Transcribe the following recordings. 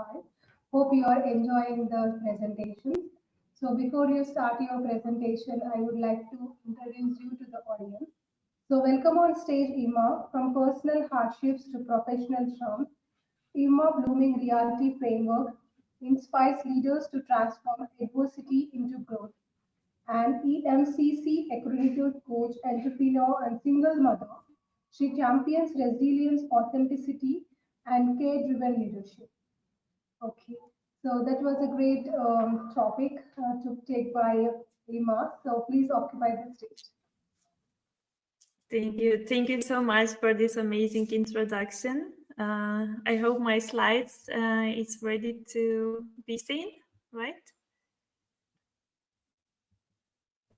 profile. Hope you are enjoying the presentation. So before you start your presentation, I would like to introduce you to the audience. So welcome on stage Ima. From personal hardships to professional charm, Ima Blooming Reality Framework inspires leaders to transform adversity into growth. An EMCC accredited coach, entrepreneur, and single mother, she champions resilience, authenticity, and care-driven leadership. Okay, so that was a great topic to take by Ima. So please occupy the stage. Thank you. Thank you so much for this amazing introduction. I hope my slides is ready to be seen, right?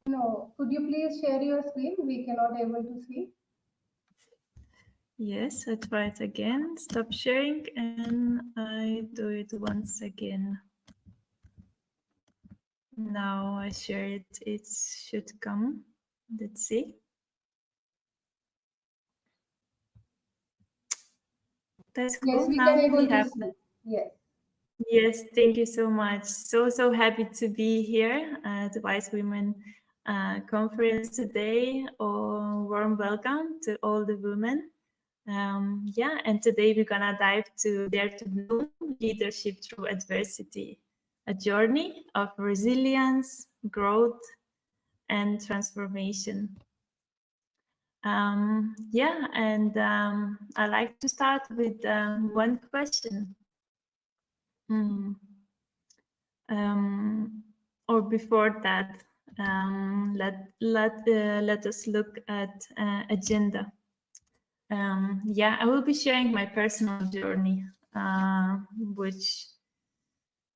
No, could you please share your screen? We cannot able to see. Yes, I try it again. Stop sharing and I do it once again. Now I share it. It should come. Let's see. That's cool. Yes, we now can able to have see. Yes. Yes, thank you so much. So happy to be here at the Wise Women conference today. Oh, warm welcome to all the women. Yeah, and today we're gonna dive to Dare to Bloom, Leadership Through Adversity, a journey of resilience, growth, and transformation. Yeah, and I like to start with one question. Or before that, let us look at agenda. Yeah, I will be sharing my personal journey, which,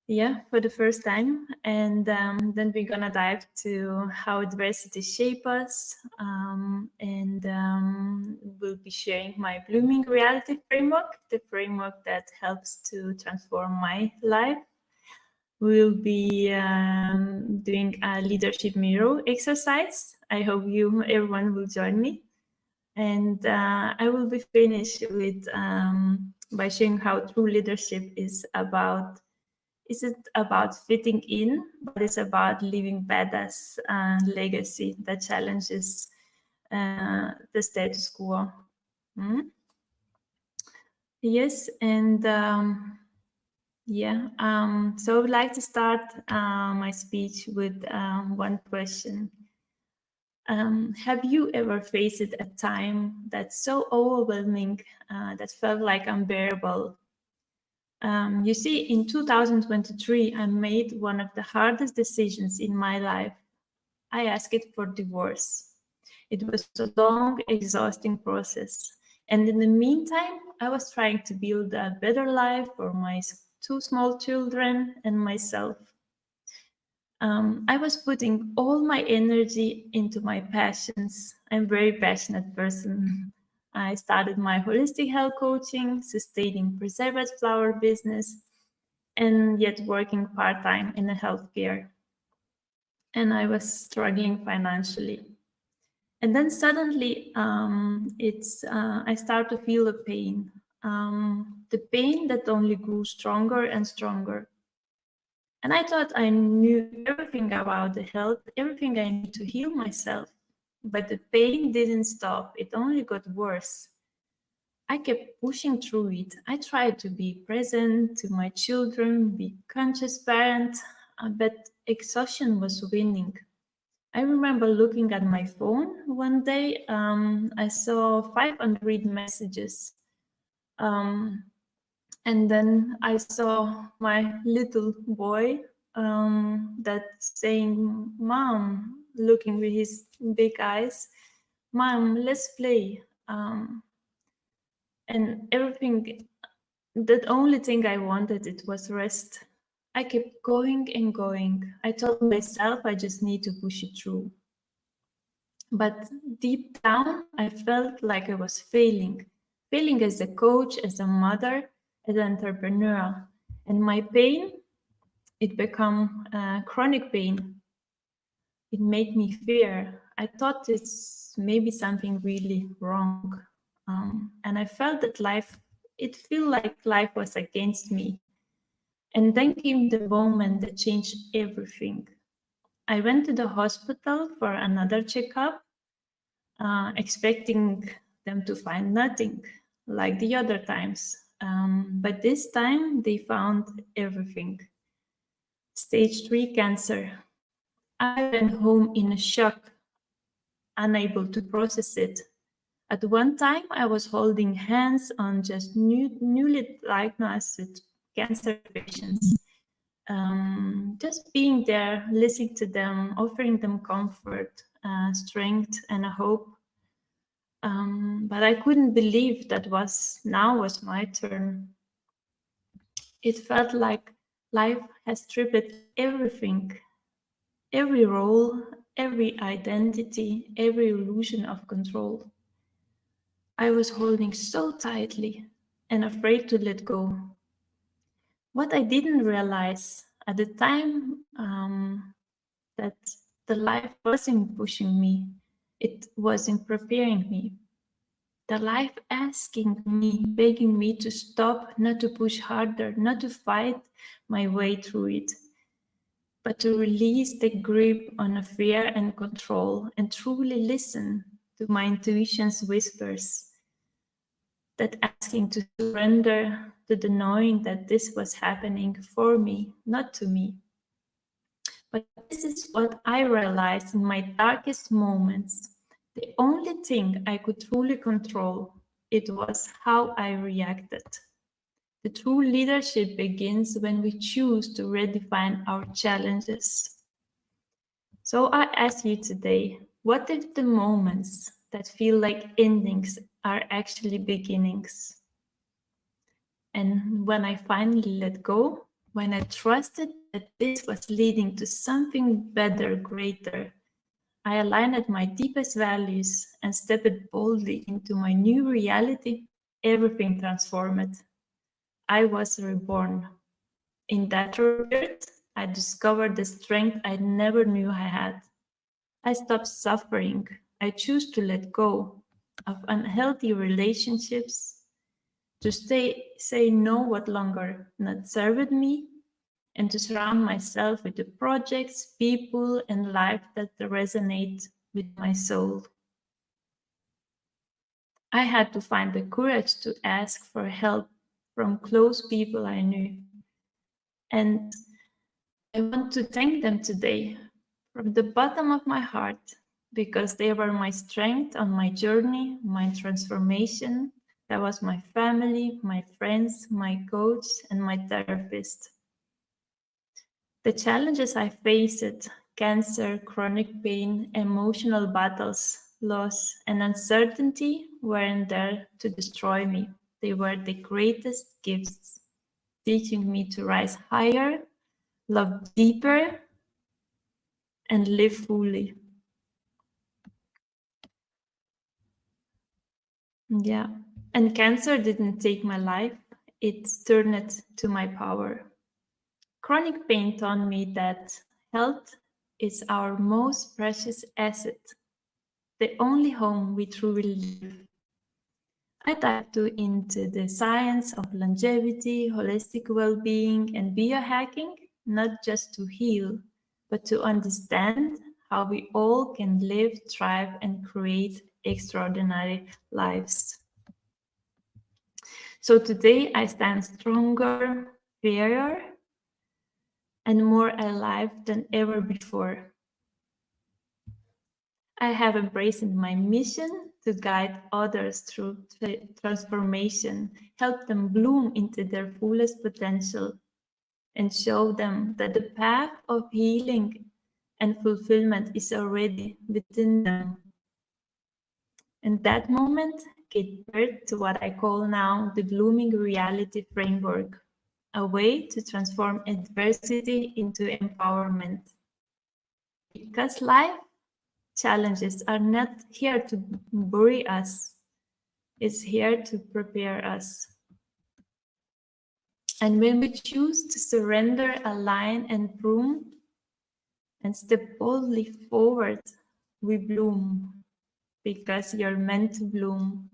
yeah, for the first time, and then we're gonna dive to how adversity shape us, and we'll be sharing my Blooming Reality Framework, the framework that helps to transform my life. We'll be doing a leadership mirror exercise. I hope everyone will join me. And I will be finished with by showing how true leadership is about. Isn't about fitting in, but it's about leaving badass legacy that challenges the status quo. Yes, and yeah, so I would like to start my speech with one question. Have you ever faced a time that's so overwhelming that felt like unbearable? You see, in 2023, I made one of the hardest decisions in my life. I asked for divorce. It was a long, exhausting process. And in the meantime, I was trying to build a better life for my two small children and myself. I was putting all my energy into my passions. I'm a very passionate person. I started my holistic health coaching, sustaining preserved flower business, and yet working part-time in healthcare. And I was struggling financially. And then suddenly I start to feel the pain that only grew stronger and stronger. And I thought I knew everything about the health, everything I need to heal myself. But the pain didn't stop, it only got worse. I kept pushing through it. I tried to be present to my children, be conscious parent, but exhaustion was winning. I remember looking at my phone one day. I saw 5 unread messages. And then I saw my little boy that's saying, "Mom," looking with his big eyes, "Mom, let's play." And everything, the only thing I wanted, it was rest. I kept going and going. I told myself I just need to push it through. But deep down, I felt like I was failing as a coach, as a mother, as an entrepreneur. And my pain, it became chronic pain. It made me fear. I thought it's maybe something really wrong. And I felt that it felt like life was against me. And then came the moment that changed everything. I went to the hospital for another checkup, expecting them to find nothing like the other times. But this time they found everything. Stage 3 cancer. I went home in a shock, unable to process it. At one time, I was holding hands on just newly diagnosed cancer patients. Just being there, listening to them, offering them comfort, strength, and a hope. But I couldn't believe that now was my turn. It felt like life has stripped everything, every role, every identity, every illusion of control. I was holding so tightly and afraid to let go. What I didn't realize at the time that the life wasn't pushing me, it wasn't preparing me. The life asking me, begging me to stop, not to push harder, not to fight my way through it, but to release the grip on a fear and control and truly listen to my intuition's whispers. That asking to surrender to the knowing that this was happening for me, not to me. But this is what I realized in my darkest moments. The only thing I could truly control, it was how I reacted. The true leadership begins when we choose to redefine our challenges. So I ask you today, what if the moments that feel like endings are actually beginnings? And when I finally let go, when I trusted that this was leading to something better, greater, I aligned my deepest values and stepped boldly into my new reality, everything transformed. I was reborn. In that rebirth, I discovered the strength I never knew I had. I stopped suffering. I choose to let go of unhealthy relationships, to say no what longer not served me, and to surround myself with the projects, people, and life that resonate with my soul. I had to find the courage to ask for help from close people I knew. And I want to thank them today from the bottom of my heart, because they were my strength on my journey, my transformation. That was my family, my friends, my coach, and my therapist. The challenges I faced, cancer, chronic pain, emotional battles, loss, and uncertainty, weren't there to destroy me. They were the greatest gifts, teaching me to rise higher, love deeper, and live fully. Yeah, and cancer didn't take my life, it turned it to my power. Chronic pain taught me that health is our most precious asset, the only home we truly live. I dived into the science of longevity, holistic well-being, and biohacking, not just to heal, but to understand how we all can live, thrive, and create extraordinary lives. So today I stand stronger, fairer, and more alive than ever before. I have embraced my mission to guide others through transformation, help them bloom into their fullest potential, and show them that the path of healing and fulfillment is already within them. And that moment gave birth to what I call now the Blooming Reality Framework, a way to transform adversity into empowerment. Because life challenges are not here to bury us, it's here to prepare us. And when we choose to surrender, align, and bloom, and step boldly forward, we bloom because you're meant to bloom.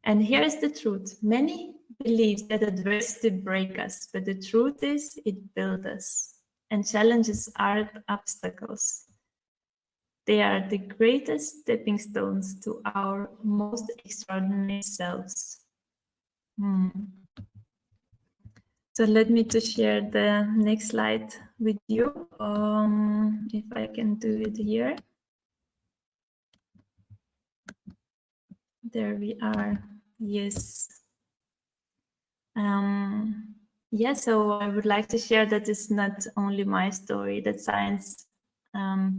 And here's the truth. Many believes that adversity breaks us, but the truth is it builds us. And challenges aren't obstacles. They are the greatest stepping stones to our most extraordinary selves. So let me to share the next slide with you. If I can do it here. There we are. Yes. So I would like to share that it's not only my story, that science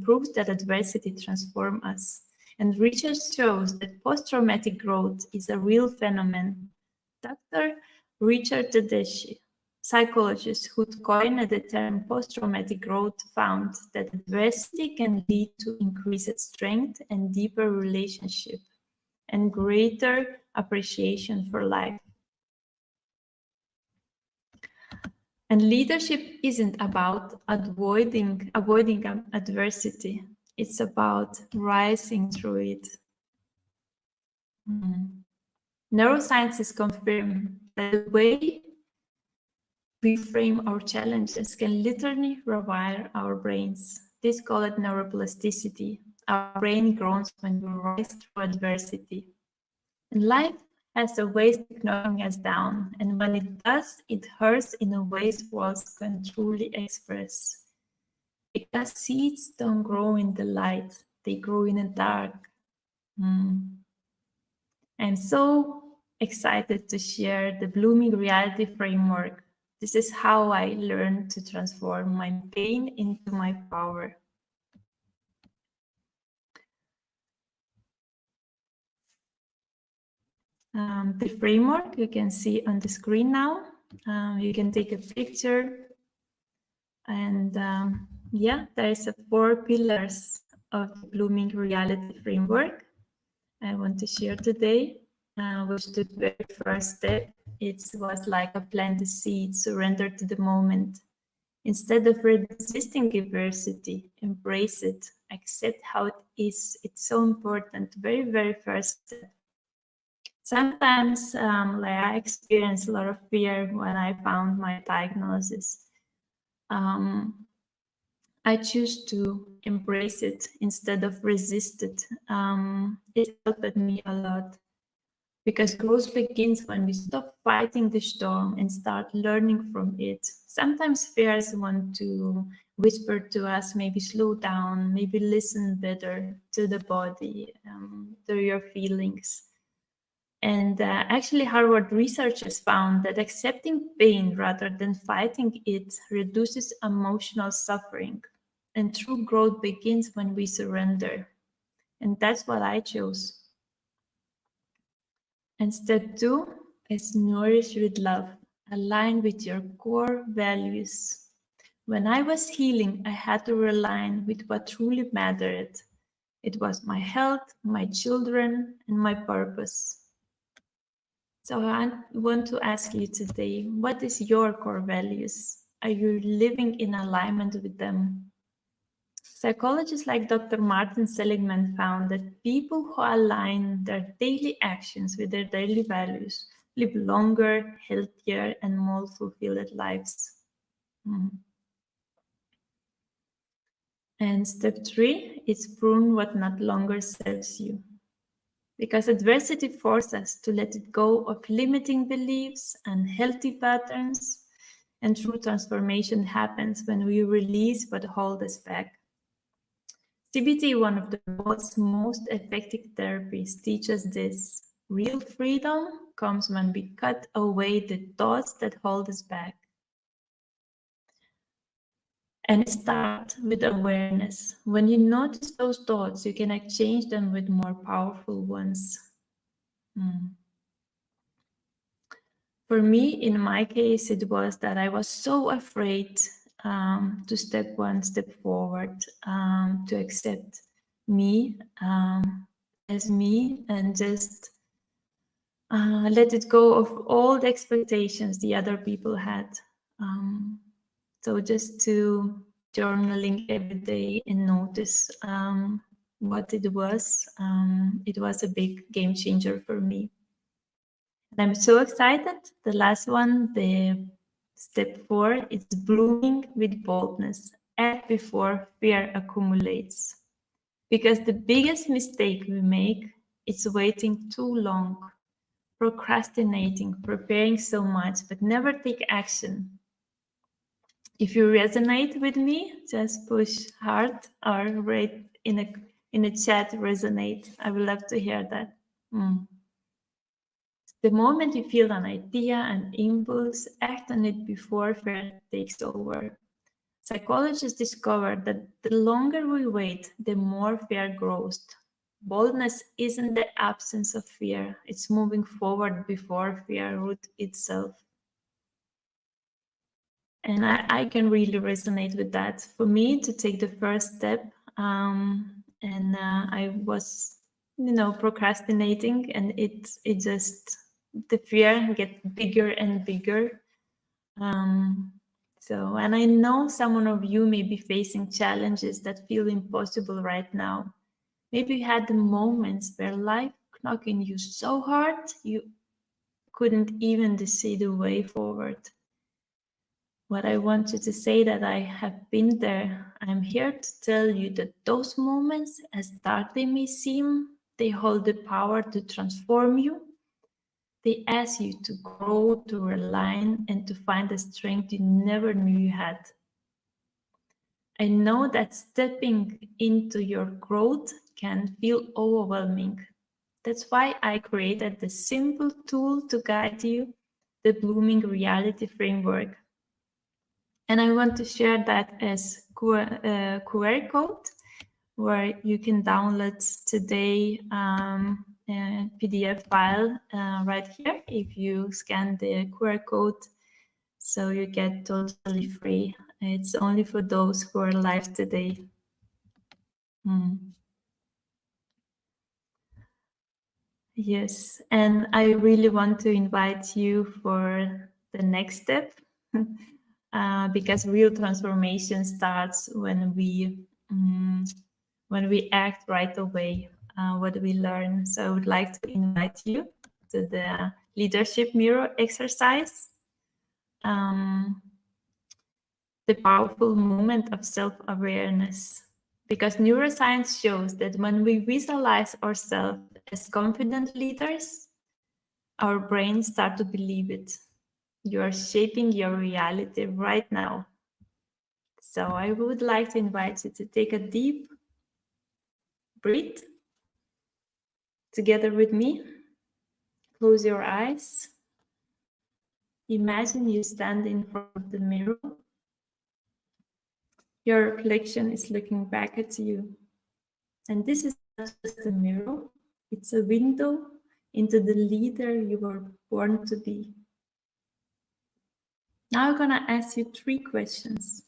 proves that adversity transforms us. And research shows that post-traumatic growth is a real phenomenon. Dr. Richard Tedeschi, psychologist who coined the term post-traumatic growth, found that adversity can lead to increased strength and deeper relationship and greater appreciation for life. And leadership isn't about avoiding adversity. It's about rising through it. Neurosciences confirm that the way we frame our challenges can literally rewire our brains. This call it neuroplasticity. Our brain grows when we rise through adversity. And life has a way of knocking us down, and when it does, it hurts in a way words can truly express. Because seeds don't grow in the light, they grow in the dark. I'm so excited to share the Blooming Reality Framework. This is how I learned to transform my pain into my power. The framework you can see on the screen now. You can take a picture, and there's 4 pillars of the Blooming Reality Framework I want to share today, which the very first step, it was like a plant the seed, surrender to the moment. Instead of resisting adversity, embrace it, accept how it is. It's so important, very, very first step. Sometimes I experienced a lot of fear when I found my diagnosis. I choose to embrace it instead of resist it. It helped me a lot because growth begins when we stop fighting the storm and start learning from it. Sometimes fears want to whisper to us, maybe slow down, maybe listen better to the body, to your feelings. And actually, Harvard researchers found that accepting pain rather than fighting it reduces emotional suffering. And true growth begins when we surrender. And that's what I chose. And step 2 is nourish with love, align with your core values. When I was healing, I had to align with what truly mattered. It was my health, my children, and my purpose. So I want to ask you today, what is your core values? Are you living in alignment with them? Psychologists like Dr. Martin Seligman found that people who align their daily actions with their daily values live longer, healthier, and more fulfilled lives. And step 3 is prune what not longer serves you. Because adversity forces us to let it go of limiting beliefs and healthy patterns, and true transformation happens when we release what holds us back. CBT, one of the world's most effective therapies, teaches this. Real freedom comes when we cut away the thoughts that hold us back. And start with awareness. When you notice those thoughts, you can exchange them with more powerful ones. For me, in my case, it was that I was so afraid to step one step forward, to accept me as me, and just let it go of all the expectations the other people had. So just to journaling every day and notice what it was a big game changer for me. I'm so excited. The last one, the step 4, is blooming with boldness. Act before fear accumulates. Because the biggest mistake we make is waiting too long, procrastinating, preparing so much, but never take action. If you resonate with me, just push heart or write in a chat resonate. I would love to hear that. The moment you feel an idea, an impulse, act on it before fear takes over. Psychologists discovered that the longer we wait, the more fear grows. Boldness isn't the absence of fear, it's moving forward before fear roots itself. And I can really resonate with that. For me, to take the first step, I was, procrastinating, and it just, the fear gets bigger and bigger. And I know some of you may be facing challenges that feel impossible right now. Maybe you had the moments where life knocking you so hard you couldn't even see the way forward. What I want you to say that I have been there. I'm here to tell you that those moments, as dark they may seem, they hold the power to transform you. They ask you to grow, to realign, and to find the strength you never knew you had. I know that stepping into your growth can feel overwhelming. That's why I created the simple tool to guide you, the Blooming Reality Framework. And I want to share that as QR code, where you can download today a PDF file right here if you scan the QR code. So you get totally free. It's only for those who are live today. Yes, and I really want to invite you for the next step. Because real transformation starts when we act right away, what we learn. So I would like to invite you to the leadership mirror exercise, the powerful moment of self-awareness. Because neuroscience shows that when we visualize ourselves as confident leaders, our brains start to believe it. You are shaping your reality right now. So I would like to invite you to take a deep breath together with me. Close your eyes. Imagine you stand in front of the mirror. Your reflection is looking back at you. And this is not just a mirror, it's a window into the leader you were born to be. Now I'm going to ask you 3 questions.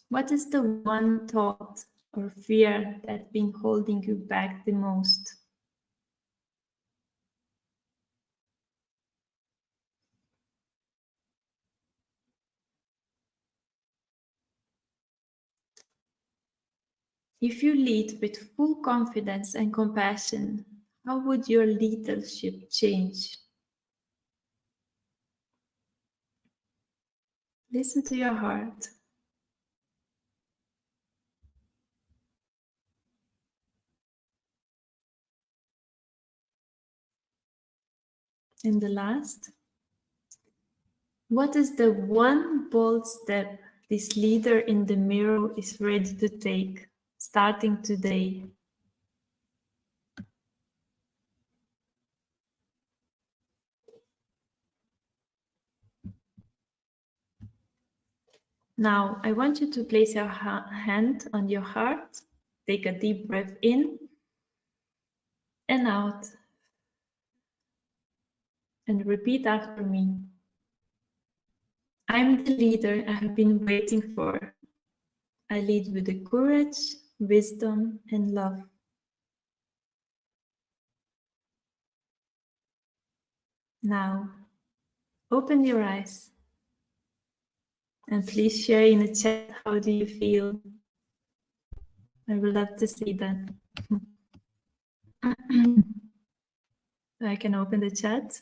What is the one thought or fear that's been holding you back the most? If you lead with full confidence and compassion, how would your leadership change? Listen to your heart. And the last, what is the one bold step this leader in the mirror is ready to take, starting today? Now, I want you to place your hand on your heart. Take a deep breath in and out. And repeat after me. I'm the leader I have been waiting for. I lead with the courage, wisdom, and love. Now, open your eyes. And please share in the chat, how do you feel? I would love to see that. I can open the chat.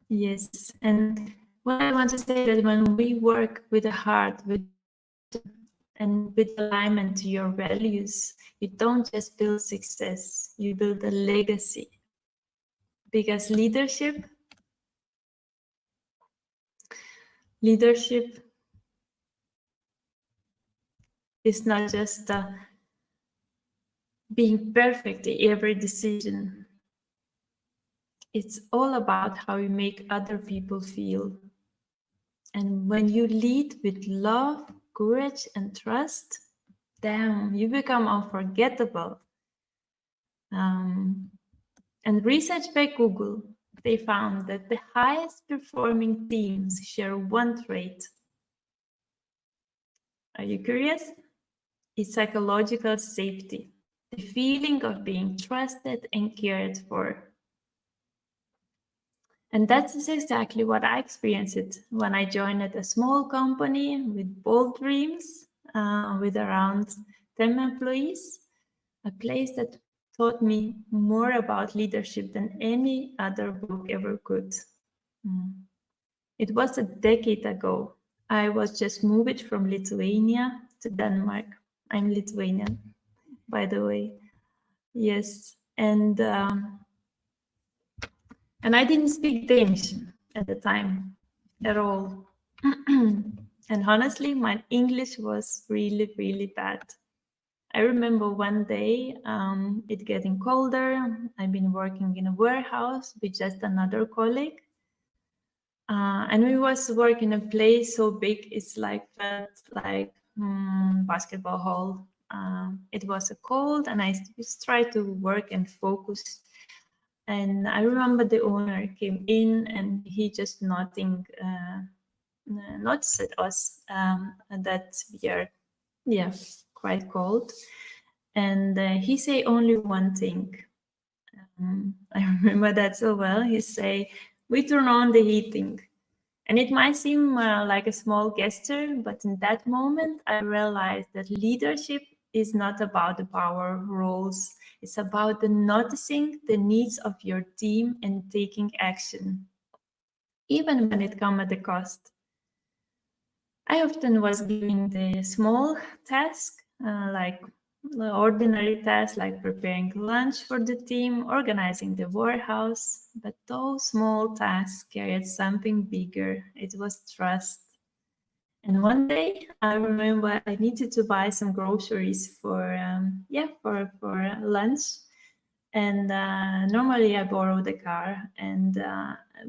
Yes, and what I want to say that when we work with the heart, and with alignment to your values, you don't just build success, you build a legacy. Because leadership is not just being perfect in every decision. It's all about how you make other people feel. And when you lead with love, courage, and trust, damn, you become unforgettable. And research by Google, they found that the highest performing teams share one trait. Are you curious? It's psychological safety, the feeling of being trusted and cared for. And that's exactly what I experienced when I joined a small company with bold dreams, with around 10 employees, a place that taught me more about leadership than any other book ever could. It was a decade ago. I was just moved from Lithuania to Denmark. I'm Lithuanian, by the way. Yes, and I didn't speak Danish at the time at all. And honestly, my English was really, really bad. I remember one day, it getting colder. I've been working in a warehouse with just another colleague. And we was working in a place so big, it's like felt like basketball hall. It was cold, and I just tried to work and focus. And I remember the owner came in, and he just noticed us that we are, quite cold. And he say only one thing. I remember that so well. He say, "We turn on the heating." And it might seem like a small gesture, but in that moment, I realized that leadership is not about the power roles. It's about the noticing the needs of your team and taking action, even when it comes at a cost. I often was giving the small task, like the ordinary tasks like preparing lunch for the team, organizing the warehouse, but those small tasks carried something bigger. It was trust. And one day I remember I needed to buy some groceries for lunch. And normally I borrow the car, and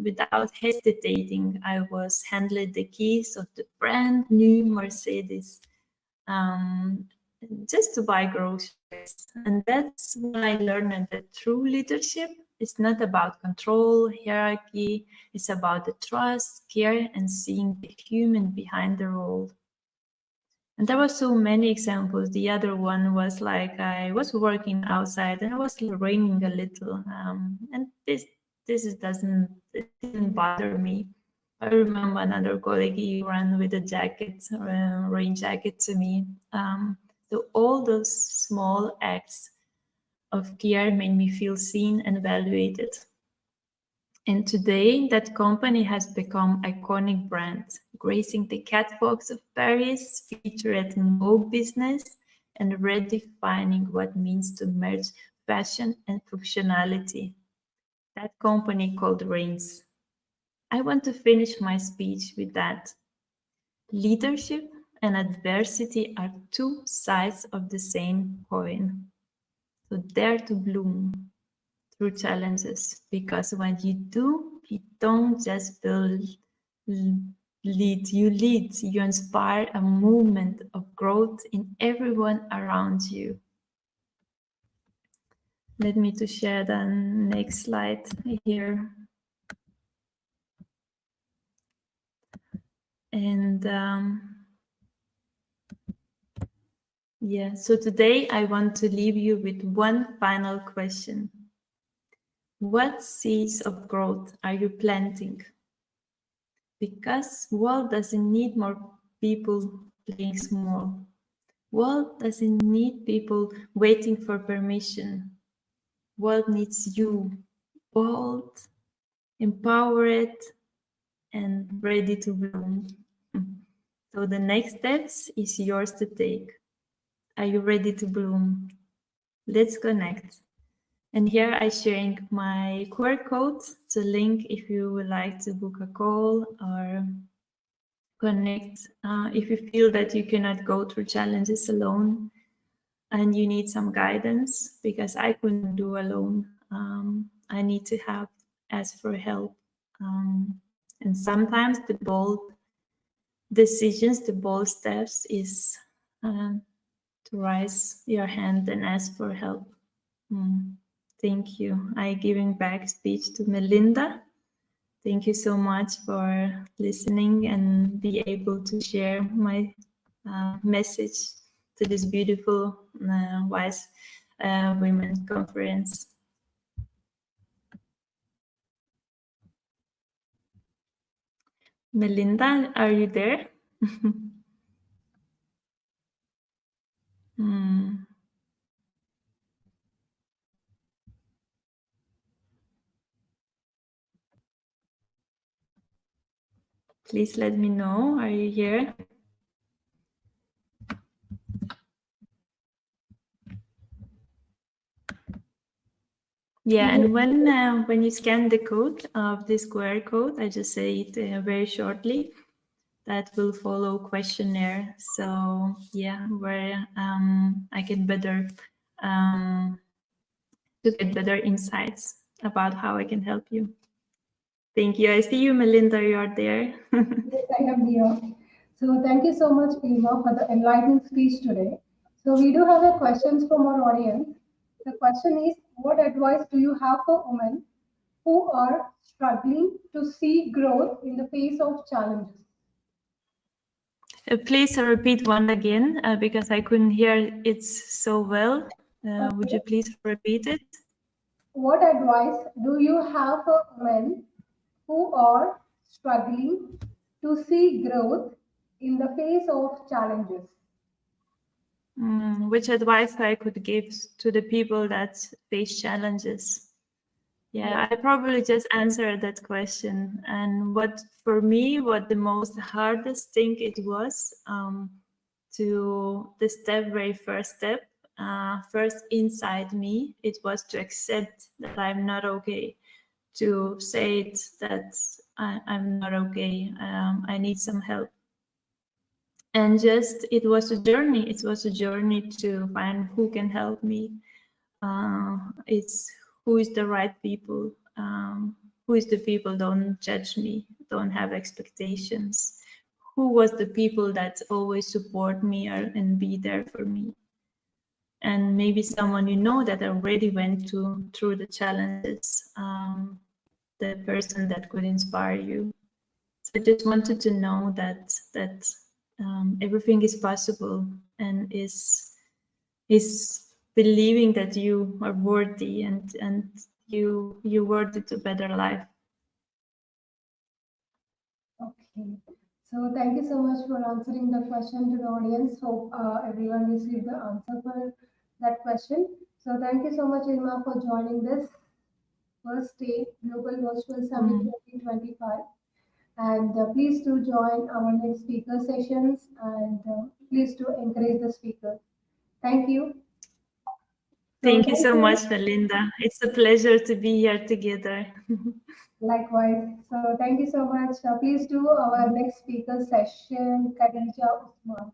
without hesitating, I was handed the keys of the brand new Mercedes, just to buy groceries. And that's when I learned that true leadership is not about control, hierarchy. It's about the trust, care, and seeing the human behind the role. And there were so many examples. The other one was like I was working outside and it was raining a little, and this didn't bother me. I remember another colleague, he ran with a jacket, rain jacket to me. So all those small acts of care made me feel seen and valued. And today, that company has become iconic brand, gracing the catwalks of Paris, featured in Vogue Business, and redefining what it means to merge fashion and functionality. That company called Reigns. I want to finish my speech with that. Leadership and adversity are two sides of the same coin. So dare to bloom through challenges, because when you do, you don't just lead, you inspire a movement of growth in everyone around you. Let me to share the next slide here. And so today I want to leave you with one final question. What seeds of growth are you planting? Because world doesn't need more people playing small. World doesn't need people waiting for permission. world needs you, bold, empowered, and ready to bloom. So the next steps is yours to take. Are you ready to bloom? Let's connect. And here I'm sharing my QR code, the link if you would like to book a call or connect. If you feel that you cannot go through challenges alone and you need some guidance, because I couldn't do alone. I need to ask for help. And sometimes the bold decisions, the bold steps is to raise your hand and ask for help. Thank you. I giving back speech to Melinda. Thank you so much for listening and be able to share my message to this beautiful Wise Women Conference. Melinda, are you there? Please let me know. Are you here? Yeah, and when you scan the code of this QR code, I just say it very shortly. That will follow questionnaire. So yeah, where I can better to get better insights about how I can help you. Thank you. I see you, Melinda. You are there. Yes, I am here. So thank you so much, Eva, for the enlightening speech today. So we do have a questions from our audience. The question is, what advice do you have for women who are struggling to see growth in the face of challenges? Please repeat one again because I couldn't hear it so well. Okay. Would you please repeat it? What advice do you have for women who are struggling to see growth in the face of challenges? Which advice I could give to the people that face challenges? Yeah, I probably just answered that question. And what for me, what the most hardest thing it was to the very first step, first inside me, it was to accept that I'm not okay, to say it that I'm not okay, I need some help. And just, it was a journey. It was a journey to find who can help me. It's who is the right people, who is the people don't judge me, don't have expectations, who was the people that always support me and be there for me. And maybe someone you know that already went through the challenges, the person that could inspire you. So I just wanted to know that everything is possible and is believing that you are worthy and you worthy to better life. Okay, so thank you so much for answering the question to the audience. Hope everyone received the answer for that question. So thank you so much, Ilma, for joining this first day Global Virtual Summit 2025. And please do join our next speaker sessions and please do encourage the speaker. Thank you. Thank you so much, Melinda. It's a pleasure to be here together. Likewise. So thank you so much. Please do our next speaker session, Khadija Usman.